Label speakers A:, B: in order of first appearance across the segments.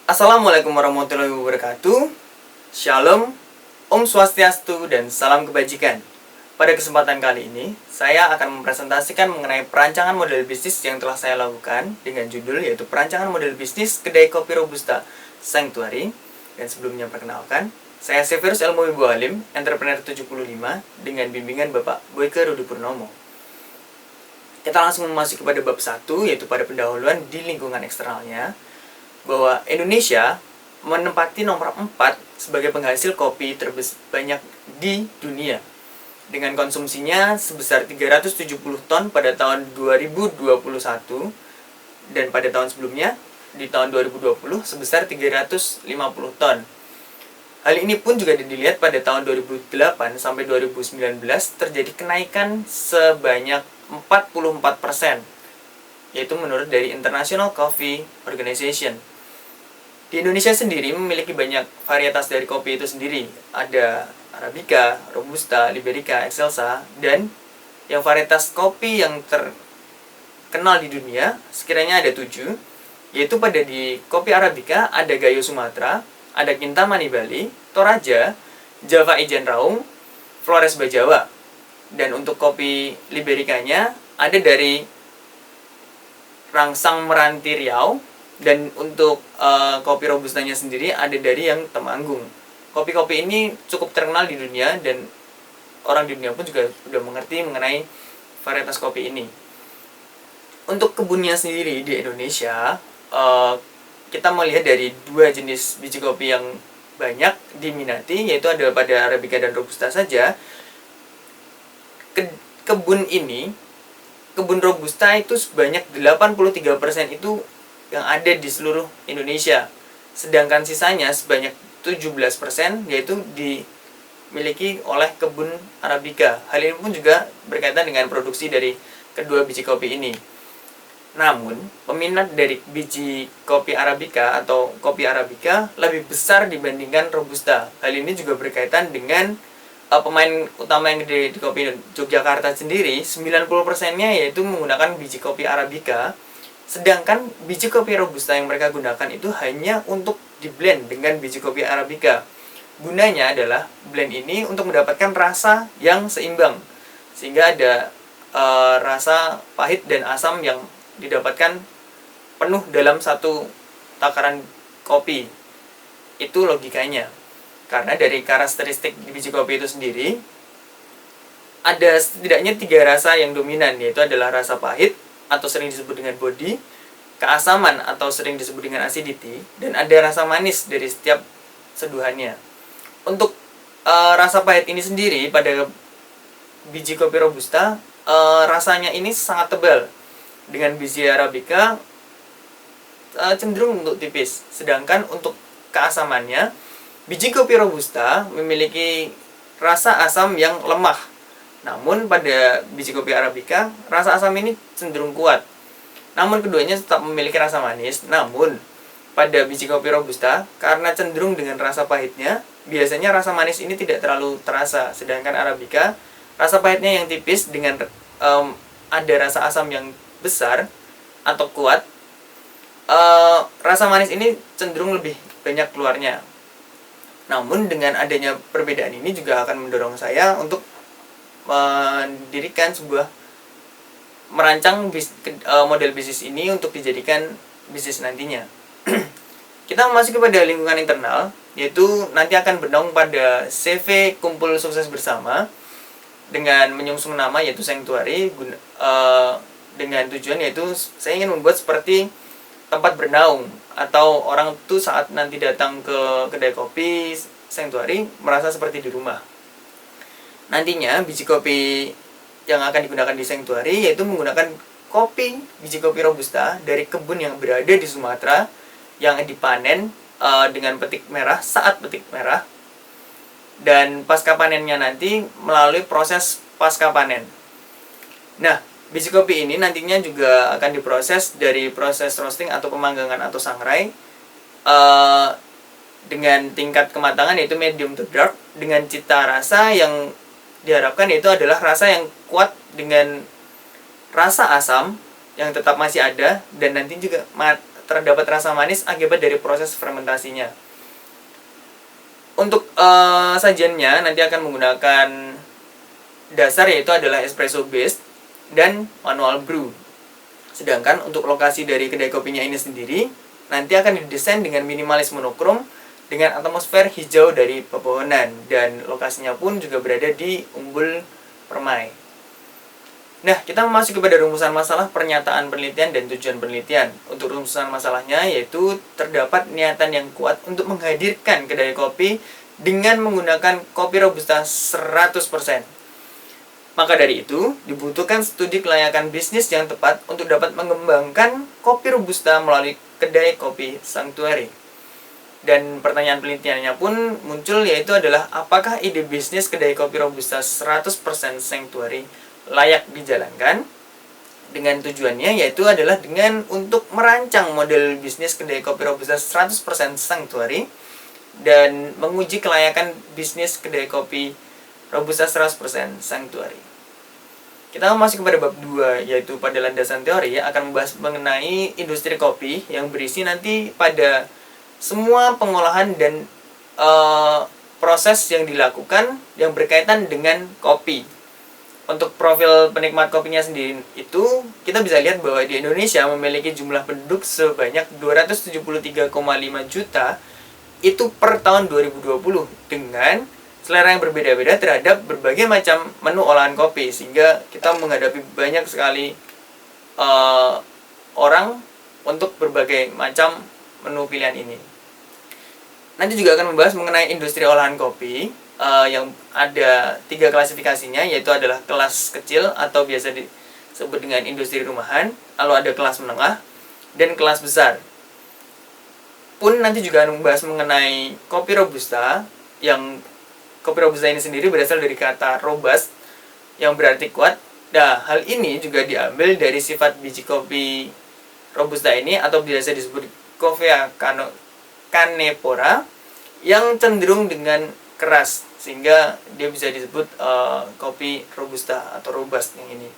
A: Assalamualaikum warahmatullahi wabarakatuh. Shalom, Om Swastiastu, dan salam kebajikan. Pada kesempatan kali ini, saya akan mempresentasikan mengenai perancangan model bisnis yang telah saya lakukan dengan judul yaitu perancangan model bisnis kedai kopi Robusta Sanctuary. Dan sebelumnya perkenalkan, saya Severus Elmo Ibu Halim, entrepreneur 75 dengan bimbingan Bapak Boyke Rudi Purnomo. Kita langsung memasuki pada bab 1, yaitu pada pendahuluan di lingkungan eksternalnya, bahwa Indonesia menempati nomor 4 sebagai penghasil kopi terbanyak di dunia dengan konsumsinya sebesar 370 ton pada tahun 2021 dan pada tahun sebelumnya di tahun 2020 sebesar 350 ton. Hal ini pun juga dilihat pada tahun 2008 sampai 2019 terjadi kenaikan sebanyak 44%, yaitu menurut dari International Coffee Organization. Di Indonesia sendiri memiliki banyak varietas dari kopi itu sendiri. Ada Arabica, Robusta, Liberica, Excelsa, dan yang varietas kopi yang terkenal di dunia sekiranya ada 7, yaitu pada di kopi Arabica ada Gayo Sumatera, ada Kintamani Bali, Toraja, Java Ijen Raung, Flores Bajawa. Dan untuk kopi Libericanya ada dari Rangsang Meranti Riau. Dan untuk kopi Robustanya sendiri ada dari yang Temanggung. Kopi-kopi ini cukup terkenal di dunia dan orang di dunia pun juga sudah mengerti mengenai varietas kopi ini. Untuk kebunnya sendiri di Indonesia, kita melihat dari 2 jenis biji kopi yang banyak diminati, yaitu ada pada Arabica dan Robusta saja. Kebun Robusta itu sebanyak 83% itu yang ada di seluruh Indonesia. Sedangkan sisanya sebanyak 17% yaitu dimiliki oleh kebun Arabica. Hal ini pun juga berkaitan dengan produksi dari kedua biji kopi ini. Namun, peminat dari biji kopi Arabica atau kopi Arabica lebih besar dibandingkan Robusta. Hal ini juga berkaitan dengan pemain utama yang di kopi Yogyakarta sendiri, 90%-nya yaitu menggunakan biji kopi Arabica. Sedangkan biji kopi Robusta yang mereka gunakan itu hanya untuk di-blend dengan biji kopi Arabica. Gunanya adalah blend ini untuk mendapatkan rasa yang seimbang, sehingga ada rasa pahit dan asam yang didapatkan penuh dalam satu takaran kopi. Itu logikanya. Karena dari karakteristik biji kopi itu sendiri, ada setidaknya 3 rasa yang dominan, yaitu adalah rasa pahit, atau sering disebut dengan body, keasaman atau sering disebut dengan acidity, dan ada rasa manis dari setiap seduhannya. Untuk rasa pahit ini sendiri pada biji kopi Robusta, rasanya ini sangat tebal. Dengan biji Arabica cenderung untuk tipis. Sedangkan untuk keasamannya, biji kopi Robusta memiliki rasa asam yang lemah. Namun pada biji kopi Arabica, rasa asam ini cenderung kuat. Namun keduanya tetap memiliki rasa manis. Namun pada biji kopi Robusta, karena cenderung dengan rasa pahitnya, biasanya rasa manis ini tidak terlalu terasa. Sedangkan Arabica, rasa pahitnya yang tipis dengan ada rasa asam yang besar atau kuat. Rasa manis ini cenderung lebih banyak keluarnya. Namun dengan adanya perbedaan ini juga akan mendorong saya untuk merancang model bisnis ini untuk dijadikan bisnis nantinya. Kita memasuki pada lingkungan internal, yaitu nanti akan berdampak pada CV Kumpul Sukses Bersama dengan menyungsung nama yaitu Sanctuary, dengan tujuan yaitu saya ingin membuat seperti tempat bernaung, atau orang itu saat nanti datang ke kedai kopi Sanctuary merasa seperti di rumah. Nantinya biji kopi yang akan digunakan di Sanctuary yaitu menggunakan biji kopi Robusta dari kebun yang berada di Sumatera yang dipanen dengan petik merah saat petik merah, dan pasca panennya nanti melalui proses pasca panen. Nah, biji kopi ini nantinya juga akan diproses dari proses roasting atau pemanggangan atau sangrai dengan tingkat kematangan yaitu medium to dark, dengan cita rasa yang diharapkan yaitu adalah rasa yang kuat dengan rasa asam yang tetap masih ada, dan nanti juga terdapat rasa manis akibat dari proses fermentasinya. Untuk sajiannya nanti akan menggunakan dasar yaitu adalah espresso based dan manual brew. Sedangkan untuk lokasi dari kedai kopinya ini sendiri nanti akan didesain dengan minimalis monokrom dengan atmosfer hijau dari pepohonan, dan lokasinya pun juga berada di Umbul Permai. Nah, kita memasuki kepada rumusan masalah, pernyataan penelitian, dan tujuan penelitian. Untuk rumusan masalahnya yaitu terdapat niatan yang kuat untuk menghadirkan kedai kopi dengan menggunakan kopi Robusta 100%. Maka dari itu, dibutuhkan studi kelayakan bisnis yang tepat untuk dapat mengembangkan kopi Robusta melalui kedai kopi Sanctuary. Dan pertanyaan penelitiannya pun muncul, yaitu adalah apakah ide bisnis kedai kopi Robusta 100% Sanctuary layak dijalankan? Dengan tujuannya yaitu adalah dengan untuk merancang model bisnis kedai kopi Robusta 100% Sanctuary dan menguji kelayakan bisnis kedai kopi Robusta 100% Sanctuary. Kita masuk kepada bab 2, yaitu pada landasan teori akan membahas mengenai industri kopi yang berisi nanti pada semua pengolahan dan proses yang dilakukan yang berkaitan dengan kopi. Untuk profil penikmat kopinya sendiri itu kita bisa lihat bahwa di Indonesia memiliki jumlah penduduk sebanyak 273,5 juta itu per tahun 2020 dengan selera yang berbeda-beda terhadap berbagai macam menu olahan kopi, sehingga kita menghadapi banyak sekali orang untuk berbagai macam menu pilihan ini. Nanti juga akan membahas mengenai industri olahan kopi yang ada 3 klasifikasinya, yaitu adalah kelas kecil atau biasa disebut dengan industri rumahan, lalu ada kelas menengah dan kelas besar. Pun nanti juga akan membahas mengenai kopi Robusta, yang kopi Robusta ini sendiri berasal dari kata robust yang berarti kuat. Nah, hal ini juga diambil dari sifat biji kopi Robusta ini atau biasa disebut Coffea canepora yang cenderung dengan keras, sehingga dia bisa disebut kopi Robusta atau robust yang ini.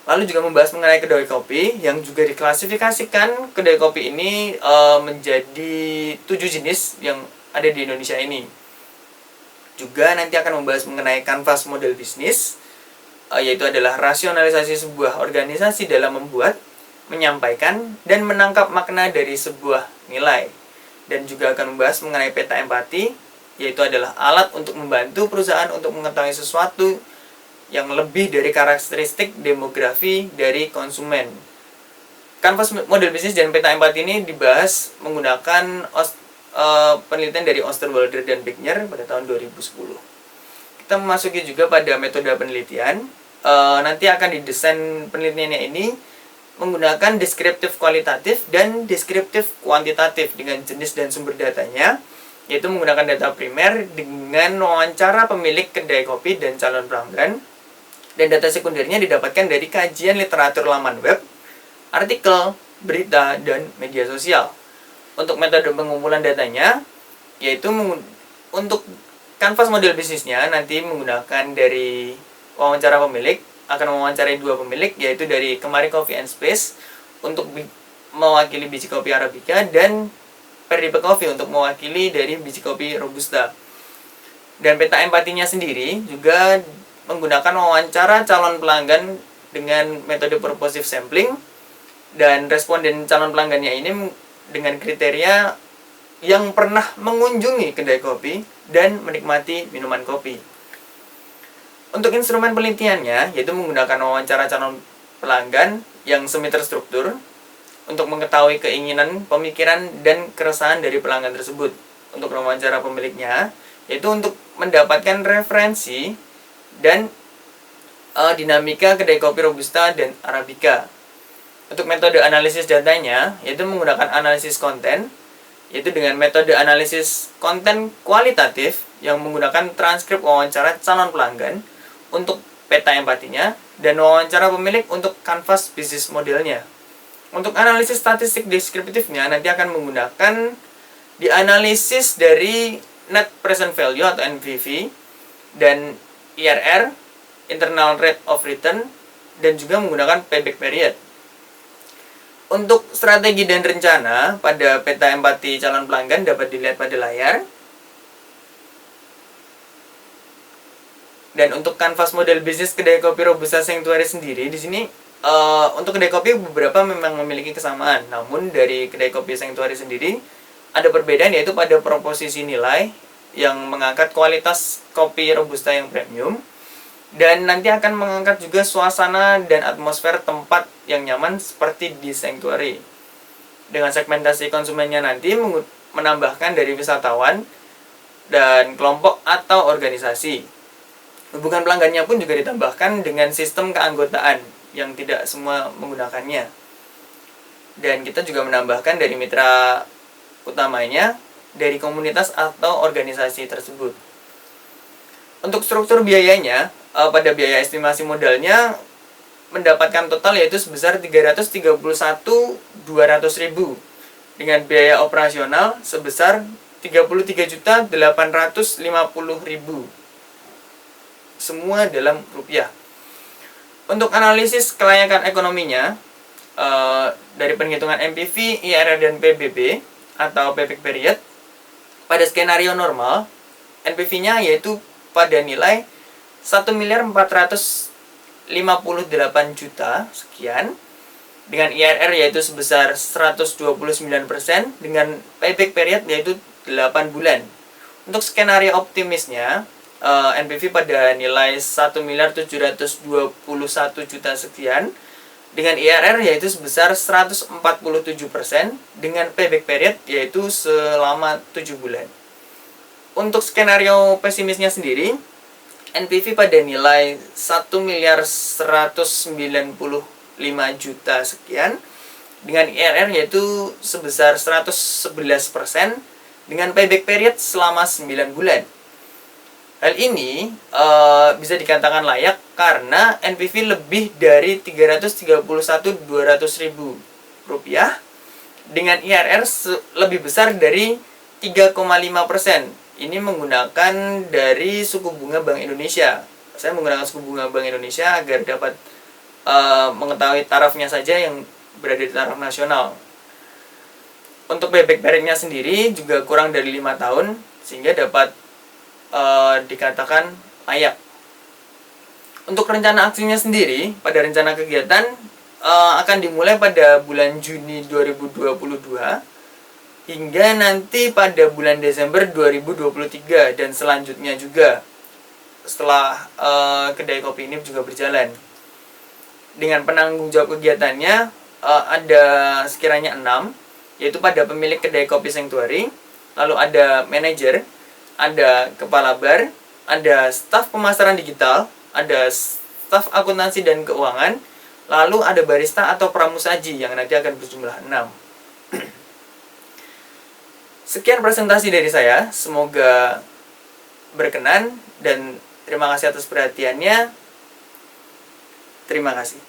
A: Lalu juga membahas mengenai kedai kopi yang juga diklasifikasikan kedai kopi ini menjadi 7 jenis yang ada di Indonesia ini. Juga nanti akan membahas mengenai kanvas model bisnis, yaitu adalah rasionalisasi sebuah organisasi dalam membuat, menyampaikan, dan menangkap makna dari sebuah nilai. Dan juga akan membahas mengenai peta empati, yaitu adalah alat untuk membantu perusahaan untuk mengetahui sesuatu yang lebih dari karakteristik demografi dari konsumen. Kanvas model bisnis dan peta empati ini dibahas menggunakan penelitian dari Osterwalder dan Bickner pada tahun 2010. Kita memasuki juga pada metode penelitian. Nanti akan didesain penelitiannya ini menggunakan deskriptif kualitatif dan deskriptif kuantitatif dengan jenis dan sumber datanya, yaitu menggunakan data primer dengan wawancara pemilik kedai kopi dan calon pelanggan, dan data sekundernya didapatkan dari kajian literatur laman web, artikel, berita, dan media sosial. Untuk metode pengumpulan datanya, yaitu untuk kanvas model bisnisnya nanti menggunakan dari wawancara pemilik, akan mewawancarai 2 pemilik, yaitu dari Kemari Coffee and Space untuk mewakili biji kopi Arabica dan Perdipe Coffee untuk mewakili dari biji kopi Robusta. Dan peta empatinya sendiri juga menggunakan wawancara calon pelanggan dengan metode purposive sampling, dan responden calon pelanggannya ini dengan kriteria yang pernah mengunjungi kedai kopi dan menikmati minuman kopi. Untuk instrumen penelitiannya, yaitu menggunakan wawancara calon pelanggan yang semi terstruktur untuk mengetahui keinginan, pemikiran, dan keresahan dari pelanggan tersebut. Untuk wawancara pemiliknya, yaitu untuk mendapatkan referensi dan dinamika kedai kopi Robusta dan Arabica. Untuk metode analisis datanya, yaitu menggunakan analisis konten, yaitu dengan metode analisis konten kualitatif yang menggunakan transkrip wawancara calon pelanggan untuk peta empatinya, dan wawancara pemilik untuk kanvas bisnis modelnya. Untuk analisis statistik deskriptifnya nanti akan menggunakan dianalisis dari net present value atau NPV dan IRR, internal rate of return, dan juga menggunakan payback period. Untuk strategi dan rencana pada peta empati calon pelanggan dapat dilihat pada layar. Dan untuk kanvas model bisnis kedai kopi Robusta Sanctuary sendiri, di sini untuk kedai kopi beberapa memang memiliki kesamaan. Namun dari kedai kopi Sanctuary sendiri ada perbedaan, yaitu pada proposisi nilai yang mengangkat kualitas kopi Robusta yang premium, dan nanti akan mengangkat juga suasana dan atmosfer tempat yang nyaman seperti di Sanctuary. Dengan segmentasi konsumennya nanti menambahkan dari wisatawan dan kelompok atau organisasi. Hubungan pelanggannya pun juga ditambahkan dengan sistem keanggotaan yang tidak semua menggunakannya. Dan kita juga menambahkan dari mitra utamanya dari komunitas atau organisasi tersebut. Untuk struktur biayanya, pada biaya estimasi modalnya mendapatkan total yaitu sebesar 331.200.000 dengan biaya operasional sebesar 33.850.000. Semua dalam rupiah. Untuk analisis kelayakan ekonominya dari penghitungan MPV, IRR dan PBB atau payback period, pada skenario normal NPV-nya yaitu pada nilai 1.458 juta sekian, dengan IRR yaitu sebesar 129%, dengan payback period yaitu 8 bulan. Untuk skenario optimisnya NPV pada nilai 1.721 juta sekian, dengan IRR yaitu sebesar 147%, dengan payback period yaitu selama 7 bulan. Untuk skenario pesimisnya sendiri, NPV pada nilai 1.195 juta sekian, dengan IRR yaitu sebesar 111%, dengan payback period selama 9 bulan. Hal ini bisa dikatakan layak karena NPV lebih dari 331.200.000 rupiah, dengan IRR lebih besar dari 3,5%. Ini menggunakan dari suku bunga Bank Indonesia. Saya menggunakan suku bunga Bank Indonesia agar dapat mengetahui tarafnya saja yang berada di taraf nasional. Untuk payback periodnya sendiri juga kurang dari 5 tahun, sehingga dapat dikatakan layak. Untuk rencana aksinya sendiri, pada rencana kegiatan akan dimulai pada bulan Juni 2022 hingga nanti pada bulan Desember 2023, dan selanjutnya juga setelah kedai kopi ini juga berjalan. Dengan penanggung jawab kegiatannya ada sekiranya 6, yaitu pada pemilik kedai kopi Sanctuary, lalu ada manajer, ada kepala bar, ada staf pemasaran digital, ada staf akuntansi dan keuangan, lalu ada barista atau pramusaji yang nanti akan berjumlah 6. Sekian presentasi dari saya, semoga berkenan dan terima kasih atas perhatiannya. Terima kasih.